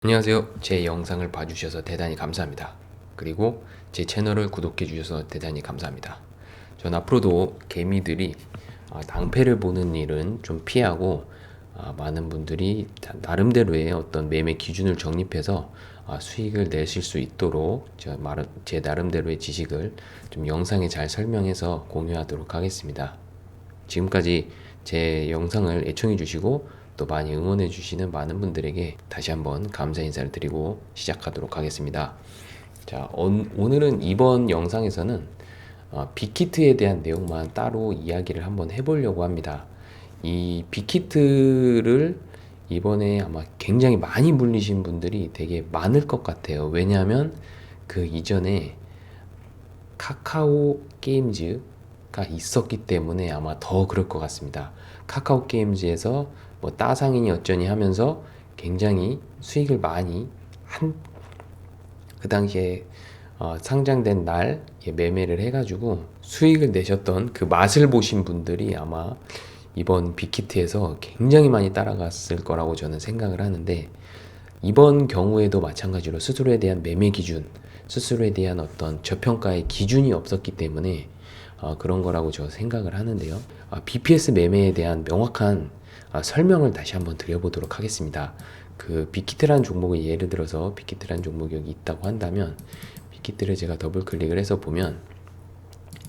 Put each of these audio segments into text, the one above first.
안녕하세요. 제 영상을 봐주셔서 대단히 감사합니다. 그리고 제 채널을 구독해 주셔서 대단히 감사합니다. 전 앞으로도 개미들이 낭패를 보는 일은 좀 피하고, 많은 분들이 나름대로의 어떤 매매 기준을 정립해서 수익을 내실 수 있도록 제 나름대로의 지식을 좀 영상에 잘 설명해서 공유하도록 하겠습니다. 지금까지 제 영상을 애청해 주시고 또 많이 응원해 주시는 많은 분들에게 다시 한번 감사 인사를 드리고 시작하도록 하겠습니다. 자, 오늘은 이번 영상에서는 빅히트에 대한 내용만 따로 이야기를 한번 해보려고 합니다. 이 빅히트를 이번에 아마 굉장히 많이 물리신 분들이 되게 많을 것 같아요. 왜냐하면 그 이전에 카카오 게임즈가 있었기 때문에 아마 더 그럴 것 같습니다. 카카오 게임즈에서 뭐 따상이니 어쩌니 하면서 굉장히 수익을 많이 그 당시에 상장된 날 매매를 해가지고 수익을 내셨던 그 맛을 보신 분들이 아마 이번 빅히트에서 굉장히 많이 따라갔을 거라고 저는 생각을 하는데, 이번 경우에도 마찬가지로 스스로에 대한 매매 기준, 스스로에 대한 어떤 저평가의 기준이 없었기 때문에 그런 거라고 저 생각을 하는데요. BPS 매매에 대한 명확한 설명을 다시 한번 드려보도록 하겠습니다. 그 빅히트라는 종목을 예를 들어서 빅히트라는 종목이 여기 있다고 한다면, 빅히트를 제가 더블 클릭을 해서 보면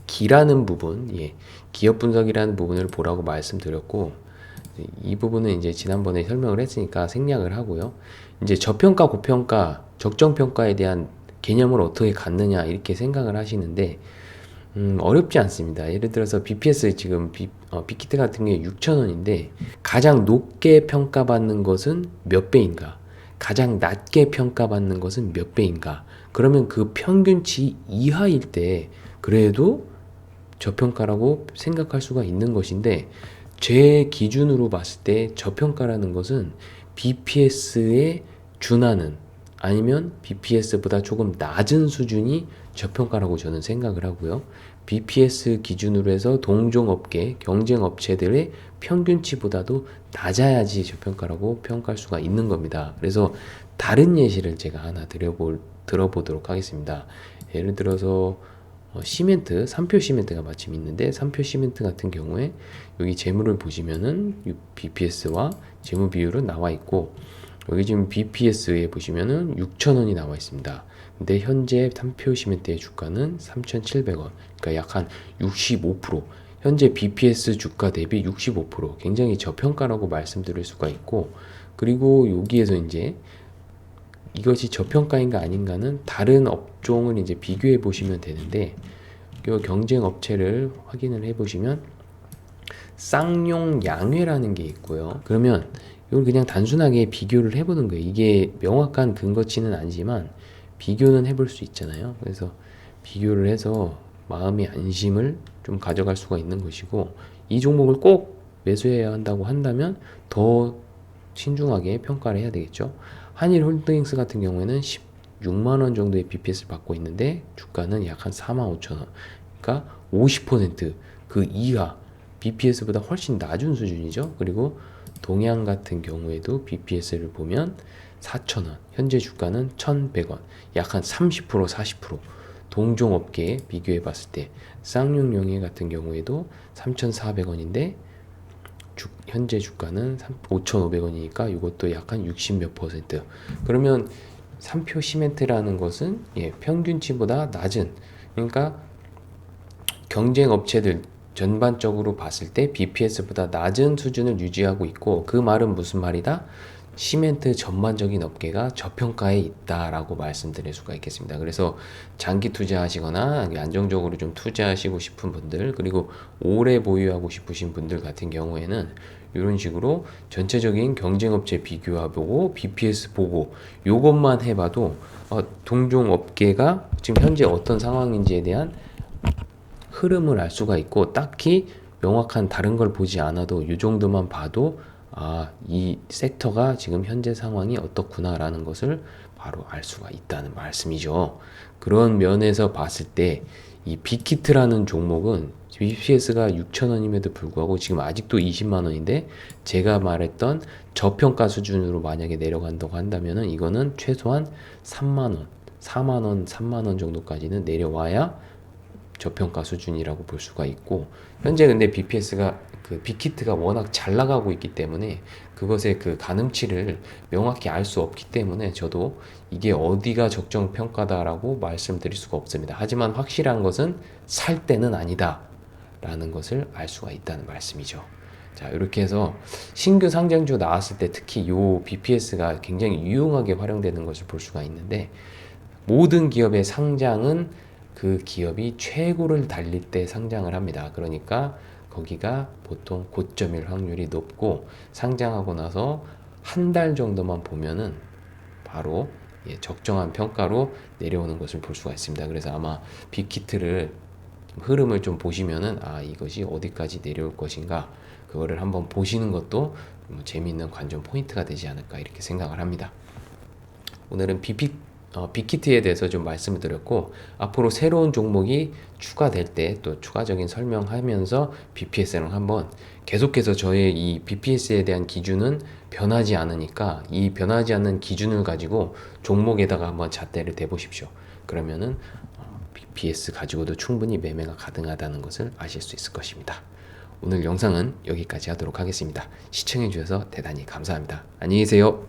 기라는 부분, 기업 분석이라는 부분을 보라고 말씀드렸고, 이 부분은 이제 지난번에 설명을 했으니까 생략을 하고요. 이제 저평가, 고평가, 적정평가에 대한 개념을 어떻게 갖느냐 이렇게 생각을 하시는데, 어렵지 않습니다. 예를 들어서 BPS 지금 빅히트 같은 게 6,000원인데 가장 높게 평가받는 것은 몇 배인가? 가장 낮게 평가받는 것은 몇 배인가? 그러면 그 평균치 이하일 때 그래도 저평가라고 생각할 수가 있는 것인데, 제 기준으로 봤을 때 저평가라는 것은 BPS에 준하는, 아니면 BPS보다 조금 낮은 수준이 저평가라고 저는 생각을 하고요. BPS 기준으로 해서 동종업계, 경쟁업체들의 평균치보다도 낮아야지 저평가라고 평가할 수가 있는 겁니다. 그래서 다른 예시를 제가 하나 들어보도록 하겠습니다. 예를 들어서 시멘트, 삼표 시멘트가 마침 있는데, 삼표 시멘트 같은 경우에 여기 재물을 보시면은 BPS와 재무 비율은 나와 있고, 여기 지금 BPS에 보시면은 6,000원이 나와 있습니다. 근데 현재 삼표 시멘트의 주가는 3,700원. 그러니까 약 한 65%. 현재 BPS 주가 대비 65%. 굉장히 저평가라고 말씀드릴 수가 있고, 그리고 여기에서 이제 이것이 저평가인가 아닌가는 다른 업종을 이제 비교해 보시면 되는데, 이 경쟁 업체를 확인을 해 보시면 쌍용 양회라는 게 있고요. 그러면 이걸 그냥 단순하게 비교를 해보는 거예요. 이게 명확한 근거치는 아니지만 비교는 해볼 수 있잖아요. 그래서 비교를 해서 마음의 안심을 좀 가져갈 수가 있는 것이고, 이 종목을 꼭 매수해야 한다고 한다면 더 신중하게 평가를 해야 되겠죠. 한일홀딩스 같은 경우에는 16만원 정도의 BPS를 받고 있는데 주가는 약 한 45,000원. 그러니까 50%그 이하, BPS보다 훨씬 낮은 수준이죠. 그리고 동양 같은 경우에도 BPS를 보면 4,000원, 현재 주가는 1,100원, 약 한 30%, 40%. 동종업계에 비교해 봤을 때 쌍용용해 같은 경우에도 3,400원인데 현재 주가는 5,500원이니까 이것도 약 한 60 몇 퍼센트. 그러면 3표 시멘트라는 것은 평균치보다 낮은, 그러니까 경쟁 업체들 전반적으로 봤을 때 BPS보다 낮은 수준을 유지하고 있고, 그 말은 무슨 말이다? 시멘트 전반적인 업계가 저평가에 있다라고 말씀드릴 수가 있겠습니다. 그래서 장기 투자하시거나 안정적으로 좀 투자하시고 싶은 분들, 그리고 오래 보유하고 싶으신 분들 같은 경우에는 이런 식으로 전체적인 경쟁업체 비교해보고 BPS 보고 요것만 해봐도 동종 업계가 지금 현재 어떤 상황인지에 대한 흐름을 알 수가 있고, 딱히 명확한 다른 걸 보지 않아도 이 정도만 봐도 이 섹터가 지금 현재 상황이 어떻구나라는 것을 바로 알 수가 있다는 말씀이죠. 그런 면에서 봤을 때 이 빅히트라는 종목은 BPS가 6,000원임에도 불구하고 지금 아직도 20만 원인데 제가 말했던 저평가 수준으로 만약에 내려간다고 한다면은 이거는 최소한 3만 원, 4만 원, 3만 원 정도까지는 내려와야 저평가 수준이라고 볼 수가 있고, 현재 근데 BPS가 그 빅히트가 워낙 잘 나가고 있기 때문에 그것의 그 가늠치를 명확히 알 수 없기 때문에 저도 이게 어디가 적정 평가다라고 말씀드릴 수가 없습니다. 하지만 확실한 것은 살 때는 아니다 라는 것을 알 수가 있다는 말씀이죠. 자, 이렇게 해서 신규 상장주 나왔을 때 특히 요 BPS가 굉장히 유용하게 활용되는 것을 볼 수가 있는데, 모든 기업의 상장은 그 기업이 최고를 달릴 때 상장을 합니다. 그러니까 거기가 보통 고점일 확률이 높고, 상장하고 나서 한 달 정도만 보면은 바로 적정한 평가로 내려오는 것을 볼 수가 있습니다. 그래서 아마 빅히트를 흐름을 좀 보시면은 이것이 어디까지 내려올 것인가, 그거를 한번 보시는 것도 재미있는 관전 포인트가 되지 않을까 이렇게 생각을 합니다. 오늘은 빅히트에 대해서 좀 말씀을 드렸고, 앞으로 새로운 종목이 추가될 때 또 추가적인 설명하면서 BPS랑 한번 계속해서 저의 이 BPS에 대한 기준은 변하지 않으니까 이 변하지 않는 기준을 가지고 종목에다가 한번 잣대를 대보십시오. 그러면은 BPS 가지고도 충분히 매매가 가능하다는 것을 아실 수 있을 것입니다. 오늘 영상은 여기까지 하도록 하겠습니다. 시청해 주셔서 대단히 감사합니다. 안녕히 계세요.